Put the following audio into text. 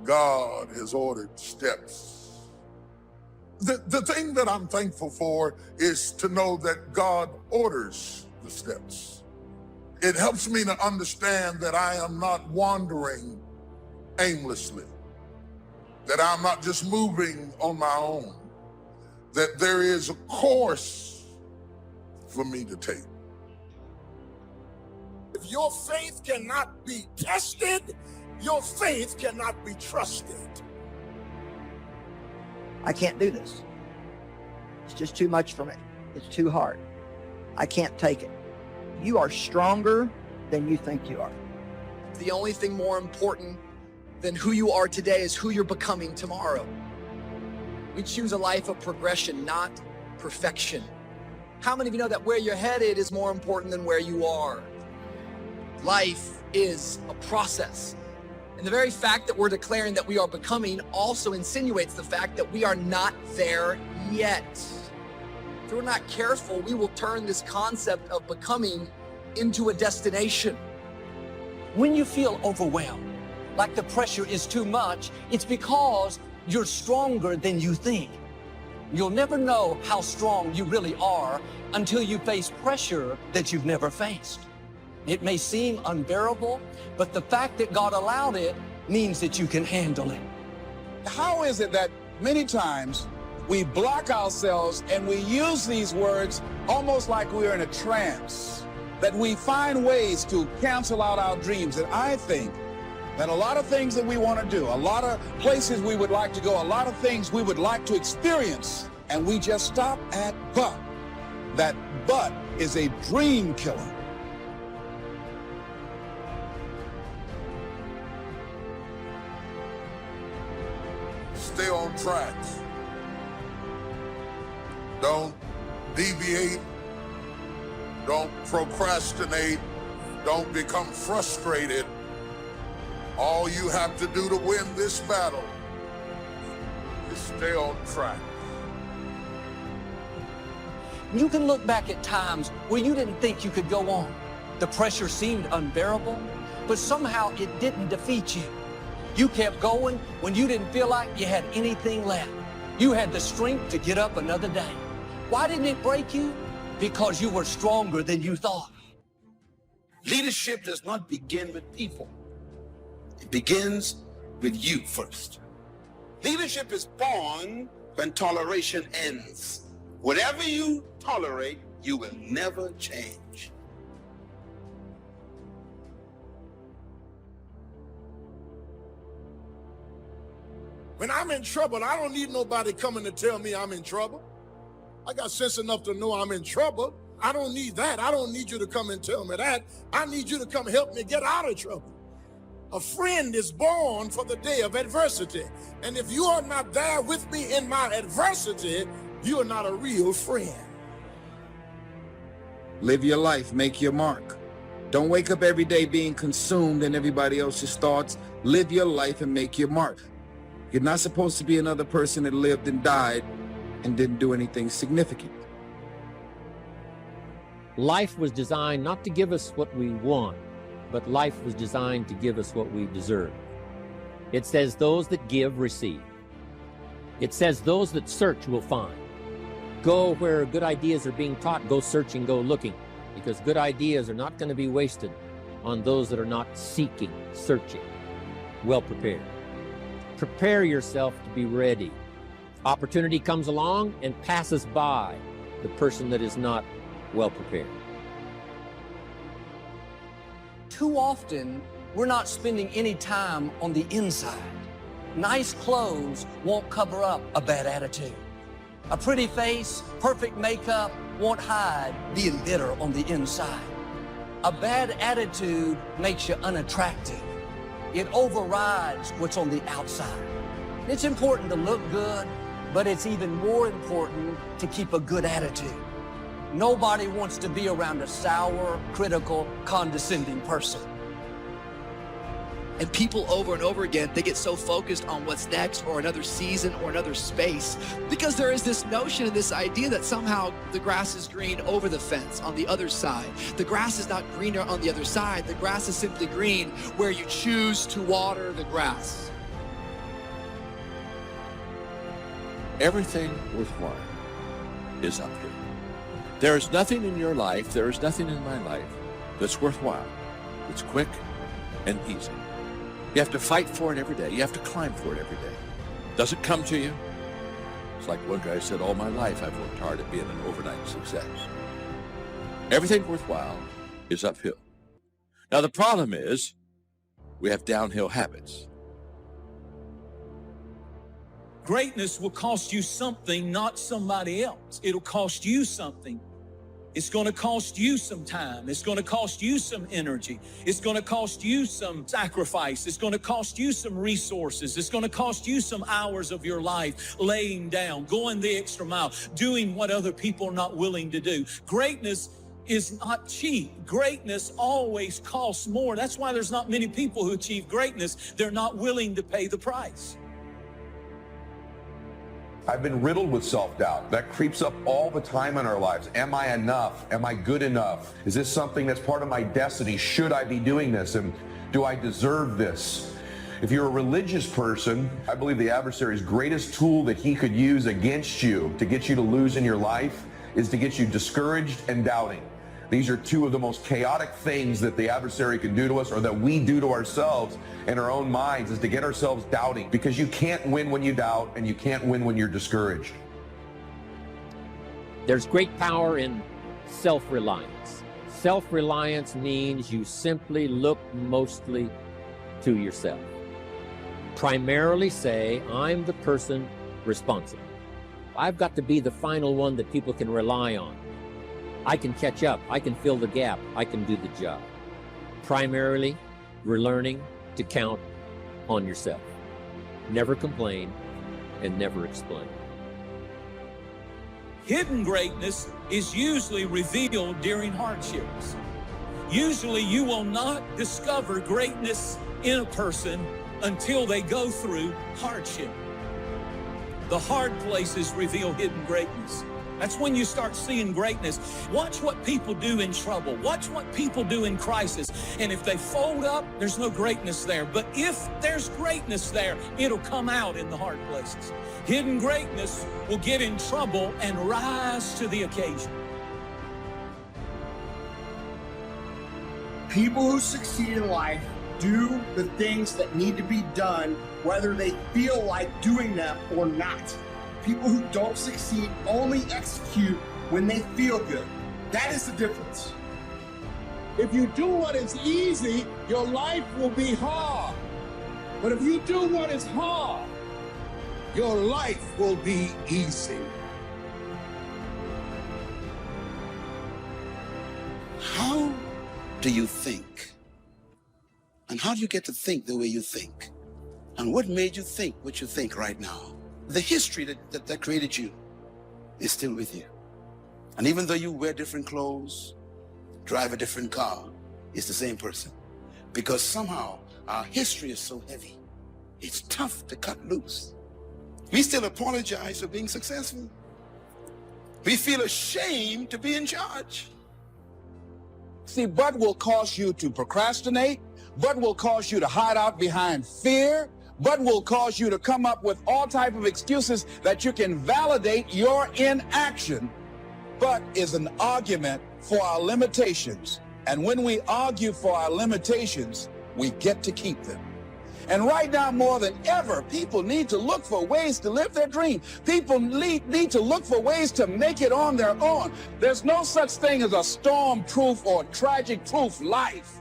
God has ordered steps. The thing that I'm thankful for is to know that God orders the steps. It helps me to understand that I am not wandering aimlessly, that I'm not just moving on my own, that there is a course for me to take. If your faith cannot be tested, your faith cannot be trusted. I can't do this. It's just too much for me. It's too hard. I can't take it. You are stronger than you think you are. The only thing more important than who you are today is who you're becoming tomorrow. We choose a life of progression, not perfection. How many of you know that where you're headed is more important than where you are? Life is a process. And the very fact that we're declaring that we are becoming also insinuates the fact that we are not there yet. If we're not careful, we will turn this concept of becoming into a destination. When you feel overwhelmed, like the pressure is too much, it's because you're stronger than you think. You'll never know how strong you really are until you face pressure that you've never faced. It may seem unbearable, but the fact that God allowed it means that you can handle it. How is it that many times we block ourselves and we use these words almost like we're in a trance, that we find ways to cancel out our dreams? And I think that a lot of things that we want to do, a lot of places we would like to go, a lot of things we would like to experience, and we just stop at but. That but is a dream killer. Stay on track. Don't deviate. Don't procrastinate. Don't become frustrated. All you have to do to win this battle is stay on track. You can look back at times where you didn't think you could go on. The pressure seemed unbearable, but somehow it didn't defeat you. You kept going when you didn't feel like you had anything left. You had the strength to get up another day. Why didn't it break you? Because you were stronger than you thought. Leadership does not begin with people. It begins with you first. Leadership is born when toleration ends. Whatever you tolerate, you will never change. When I'm in trouble, I don't need nobody coming to tell me I'm in trouble. I got sense enough to know I'm in trouble. I don't need that. I don't need you to come and tell me that. I need you to come help me get out of trouble. A friend is born for the day of adversity. And if you are not there with me in my adversity, you are not a real friend. Live your life, make your mark. Don't wake up every day being consumed in everybody else's thoughts. Live your life and make your mark. You're not supposed to be another person that lived and died and didn't do anything significant. Life was designed not to give us what we want, but life was designed to give us what we deserve. It says those that give, receive. It says those that search will find. Go where good ideas are being taught, go searching, go looking, because good ideas are not going to be wasted on those that are not seeking, searching, well prepared. Prepare yourself to be ready. Opportunity comes along and passes by the person that is not well prepared. Too often, we're not spending any time on the inside. Nice clothes won't cover up a bad attitude. A pretty face, perfect makeup won't hide being bitter on the inside. A bad attitude makes you unattractive. It overrides what's on the outside. It's important to look good, but it's even more important to keep a good attitude. Nobody wants to be around a sour, critical, condescending person. And people over and over again, they get so focused on what's next or another season or another space because there is this notion and this idea that somehow the grass is green over the fence on the other side. The grass is not greener on the other side. The grass is simply green where you choose to water the grass. Everything worthwhile is uphill. There is nothing in your life, there is nothing in my life that's worthwhile. It's quick and easy. You have to fight for it every day. You have to climb for it every day. Does it come to you? It's like one guy said, all my life I've worked hard at being an overnight success. Everything worthwhile is uphill. Now the problem is we have downhill habits. Greatness will cost you something, not somebody else. It'll cost you something. It's going to cost you some time. It's going to cost you some energy. It's going to cost you some sacrifice. It's going to cost you some resources. It's going to cost you some hours of your life laying down, going the extra mile, doing what other people are not willing to do. Greatness is not cheap. Greatness always costs more. That's why there's not many people who achieve greatness. They're not willing to pay the price. I've been riddled with self-doubt. That creeps up all the time in our lives. Am I enough? Am I good enough? Is this something that's part of my destiny? Should I be doing this? And do I deserve this? If you're a religious person, I believe the adversary's greatest tool that he could use against you to get you to lose in your life is to get you discouraged and doubting. These are two of the most chaotic things that the adversary can do to us, or that we do to ourselves in our own minds, is to get ourselves doubting, because you can't win when you doubt and you can't win when you're discouraged. There's great power in self-reliance. Self-reliance means you simply look mostly to yourself. Primarily say, I'm the person responsible. I've got to be the final one that people can rely on. I can catch up, I can fill the gap, I can do the job. Primarily, we're learning to count on yourself. Never complain and never explain. Hidden greatness is usually revealed during hardships. Usually you will not discover greatness in a person until they go through hardship. The hard places reveal hidden greatness. That's when you start seeing greatness. Watch what people do in trouble. Watch what people do in crisis. And if they fold up, there's no greatness there. But if there's greatness there, it'll come out in the hard places. Hidden greatness will get in trouble and rise to the occasion. People who succeed in life do the things that need to be done, whether they feel like doing them or not. People who don't succeed only execute when they feel good. That is the difference. If you do what is easy, your life will be hard. But if you do what is hard, your life will be easy. How do you think? And how do you get to think the way you think? And what made you think what you think right now? The history that created you is still with you. And even though you wear different clothes, drive a different car, it's the same person. Because somehow our history is so heavy, it's tough to cut loose. We still apologize for being successful. We feel ashamed to be in charge. See, but will cause you to procrastinate, but will cause you to hide out behind fear, but will cause you to come up with all type of excuses that you can validate your inaction. But is an argument for our limitations. And when we argue for our limitations, we get to keep them. And right now, more than ever, people need to look for ways to live their dream. People need to look for ways to make it on their own. There's no such thing as a storm-proof or tragic-proof life.